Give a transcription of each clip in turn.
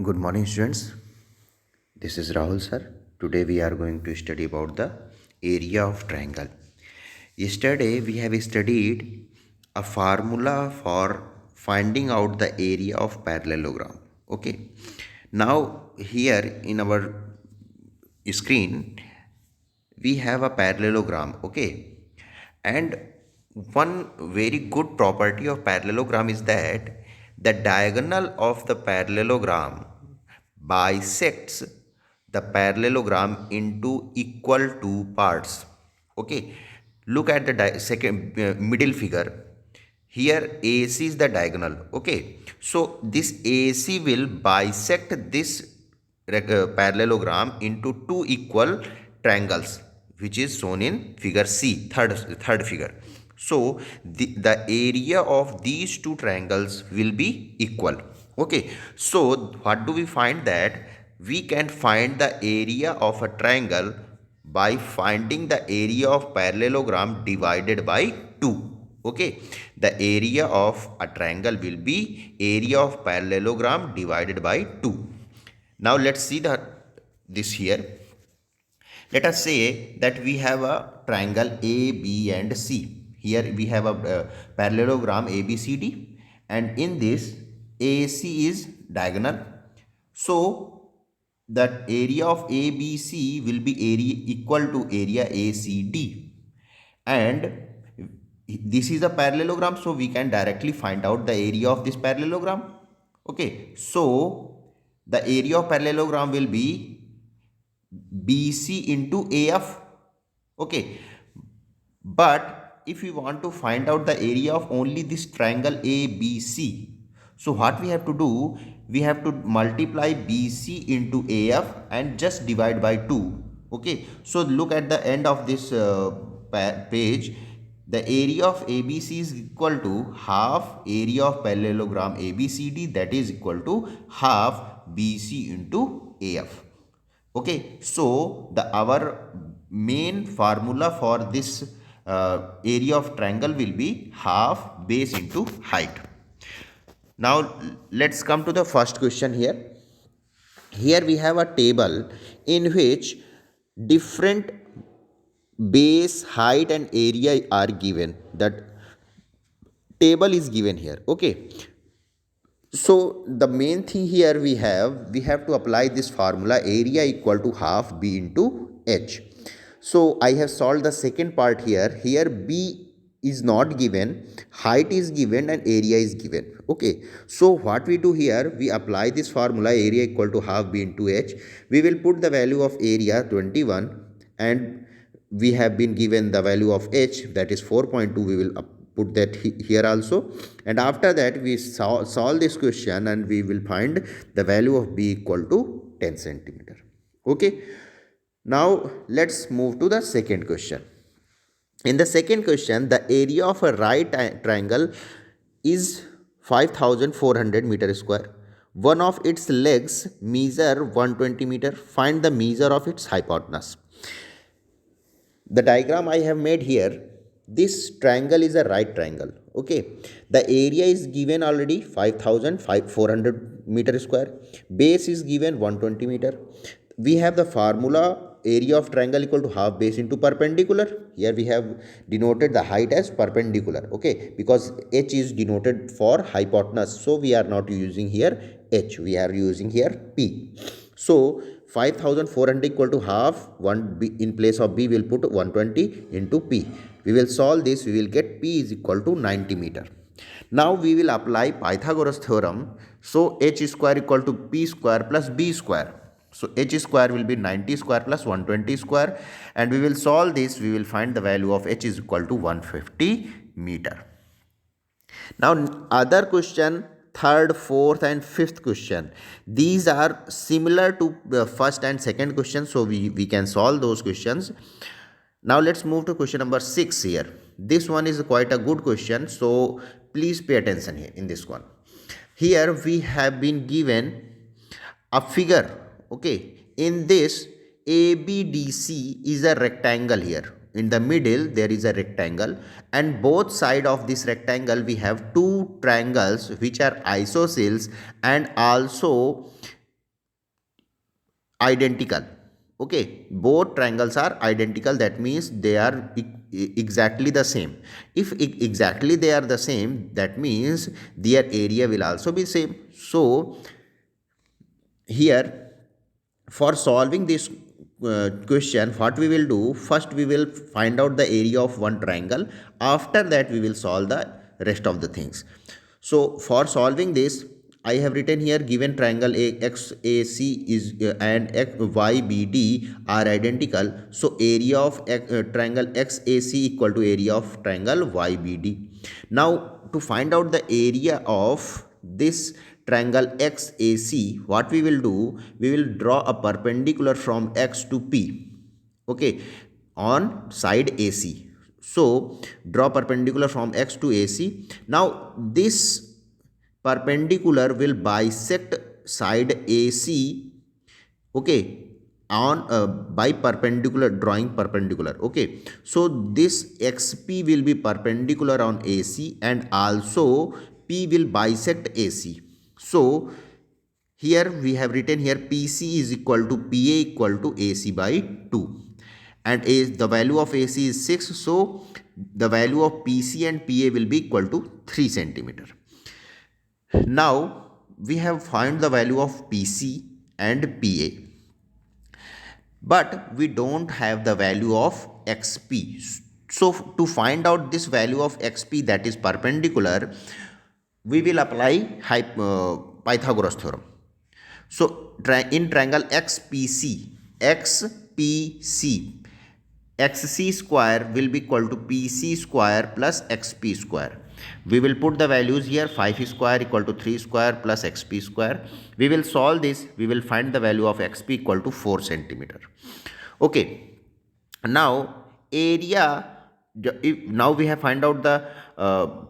Good morning, students. This is Rahul, sir. Today we are going to study about the area of triangle. Yesterday we have studied a formula for finding out the area of parallelogram. Okay. Now here in our screen we have a parallelogram. Okay. And one very good property of parallelogram is that the diagonal of the parallelogram bisects the parallelogram into equal two parts. Okay, look at the second middle figure. Here AC is the diagonal. Okay, so this AC will bisect this parallelogram into two equal triangles, which is shown in figure C, third figure. So the area of these two triangles will be equal. Okay, so what do we find? That we can find the area of a triangle by finding the area of parallelogram divided by 2. Okay, the area of a triangle will be area of parallelogram divided by 2. Now let's see this here. Let us say that we have a triangle A, B and C. Here we have a parallelogram ABCD, and in this AC is diagonal. So that area of ABC will be area equal to area ACD, and this is a parallelogram, so we can directly find out the area of this parallelogram. Okay, so the area of parallelogram will be BC into AF. Okay, but if we want to find out the area of only this triangle ABC, so what we have to do, we have to multiply BC into AF and just divide by 2. Okay, so look at the end of this page. The area of ABC is equal to half area of parallelogram ABCD, that is equal to half BC into AF. Okay, so the our main formula for this area of triangle will be half base into height. Now let's come to the first question here. Here we have a table in which different base, height and area are given. That table is given here. Okay, so the main thing here we have to apply this formula, area equal to half B into H. So I have solved the second part here. Here B is not given, height is given and area is given. Okay, so what we do here, we apply this formula, area equal to half B into H. We will put the value of area 21, and we have been given the value of H, that is 4.2. We will put that here also, and after that we solve this question and we will find the value of B equal to 10 centimeter. Okay, now let's move to the second question. In the second question, the area of a right triangle is 5400 meter square. One of its legs measure 120 meter. Find the measure of its hypotenuse. The diagram I have made here, this triangle is a right triangle. Okay, the area is given already 5400 meter square, base is given 120 meter. We have the formula, area of triangle equal to half base into perpendicular. Here we have denoted the height as perpendicular. Okay, because H is denoted for hypotenuse, so we are not using here H, we are using here P. So 5400 equal to half, 1 B, in place of B we will put 120 into P. We will solve this, we will get P is equal to 90 meter. Now we will apply Pythagoras theorem. So H square equal to P square plus B square. So H square will be 90 square plus 120 square, and we will solve this, we will find the value of H is equal to 150 meter. Now other question, third, fourth and fifth question, these are similar to the first and second question, so we can solve those questions. Now let's move to question number 6 here. This one is quite a good question, so please pay attention here in this one. Here we have been given a figure. Okay, in this ABDC is a rectangle here. In the middle there is a rectangle, and both side of this rectangle we have two triangles which are isosceles, and also identical. Okay, both triangles are identical, that means they are exactly the same. If exactly they are the same, that means their area will also be same. So here, for solving this question, what we will do, first we will find out the area of one triangle, after that we will solve the rest of the things. So for solving this, I have written here, given triangle XAC is and YBD are identical, so area of triangle XAC equal to area of triangle YBD. Now to find out the area of this triangle XAC, what we will do, we will draw a perpendicular from X to P, okay, on side AC. So draw perpendicular from X to AC. Now this perpendicular will bisect side AC, okay, on by perpendicular, drawing perpendicular. Okay, so this XP will be perpendicular on AC, and also P will bisect AC. So here we have written here PC is equal to PA equal to AC by 2, and the value of AC is 6, so the value of PC and PA will be equal to 3 centimeter. Now we have found the value of PC and PA, but we don't have the value of XP. So to find out this value of XP, that is perpendicular, we will apply Pythagoras theorem. So in triangle XPC, XC square will be equal to PC square plus XP square. We will put the values here, 5 square equal to 3 square plus XP square. We will solve this, we will find the value of XP equal to 4 centimeter. Okay, now area, now we have find out the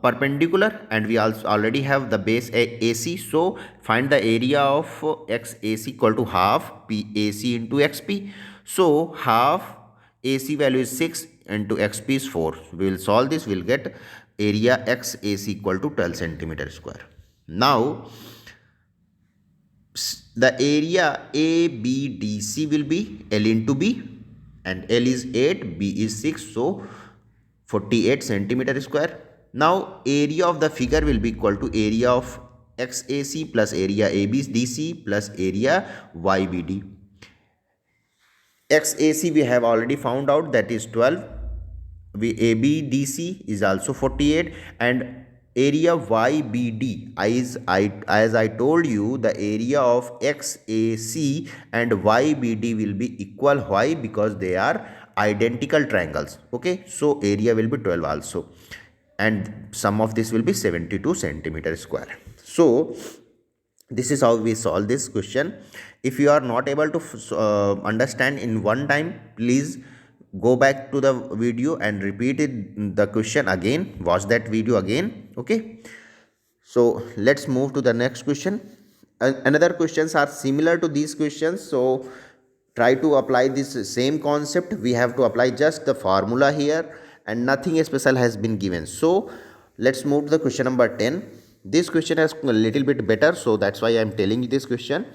perpendicular, and we also already have the base AC. So find the area of XAC equal to half PAC into XP. So half AC value is 6 into XP is 4. We will solve this, we will get area XAC equal to 12 centimeter square. Now the area ABDC will be L into B, and L is 8, B is 6, so 48 centimeter square. Now area of the figure will be equal to area of XAC plus area ABDC plus area YBD. XAC we have already found out, that is 12. ABDC is also 48, and area YBD, as I told you, the area of XAC and YBD will be equal. Why? Because they are identical triangles. Okay, so area will be 12 also, and sum of this will be 72 centimeter square. So this is how we solve this question. If you are not able to understand in one time, please go back to the video and repeat it, the question again, watch that video again. Okay, so let's move to the next question. Another questions are similar to these questions, so try to apply this same concept. We have to apply just the formula here, and nothing special has been given. So let's move to the question number 10. This question is a little bit better, so that's why I am telling you this question.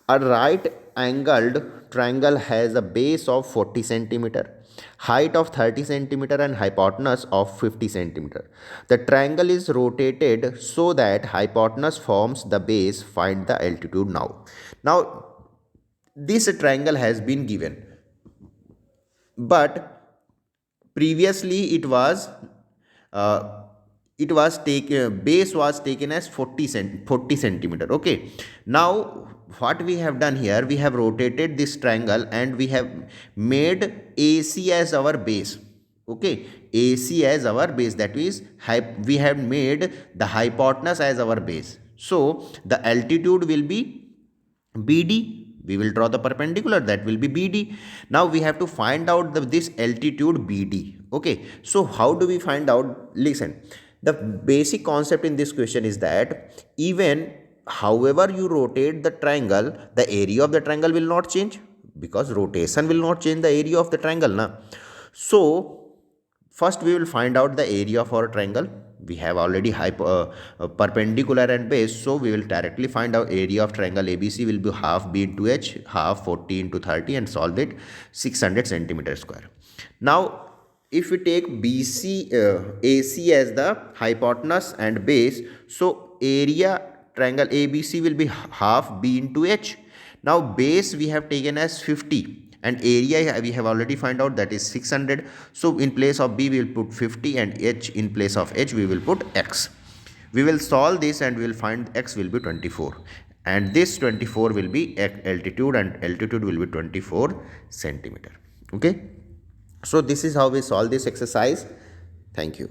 A right angled triangle has a base of 40 centimeter, height of 30 centimeter, and hypotenuse of 50 centimeter. The triangle is rotated so that hypotenuse forms the base. Find the altitude now. Now this triangle has been given, but previously it was taken, base was taken as 40 centimeter. Okay, now what we have done here, we have rotated this triangle and we have made AC as our base. Okay, AC as our base, that is we have made the hypotenuse as our base. So the altitude will be BD. We will draw the perpendicular, that will be BD. Now we have to find out this altitude BD. Okay, so how do we find out? Listen, the basic concept in this question is that even however you rotate the triangle, the area of the triangle will not change, because rotation will not change the area of the triangle. So first we will find out the area of our triangle. we have already perpendicular and base, so we will directly find out area of triangle ABC will be half B into H, half 40 into 30, and solve it 600 centimeter square. Now if we take BC AC as the hypotenuse and base, so area triangle ABC will be half B into H. Now base we have taken as 50 and area we have already find out, that is 600. So in place of B we will put 50 and H in place of H we will put X. We will solve this and we will find X will be 24, and this 24 will be altitude, and altitude will be 24 centimeter. Okay, so this is how we solve this exercise. Thank you.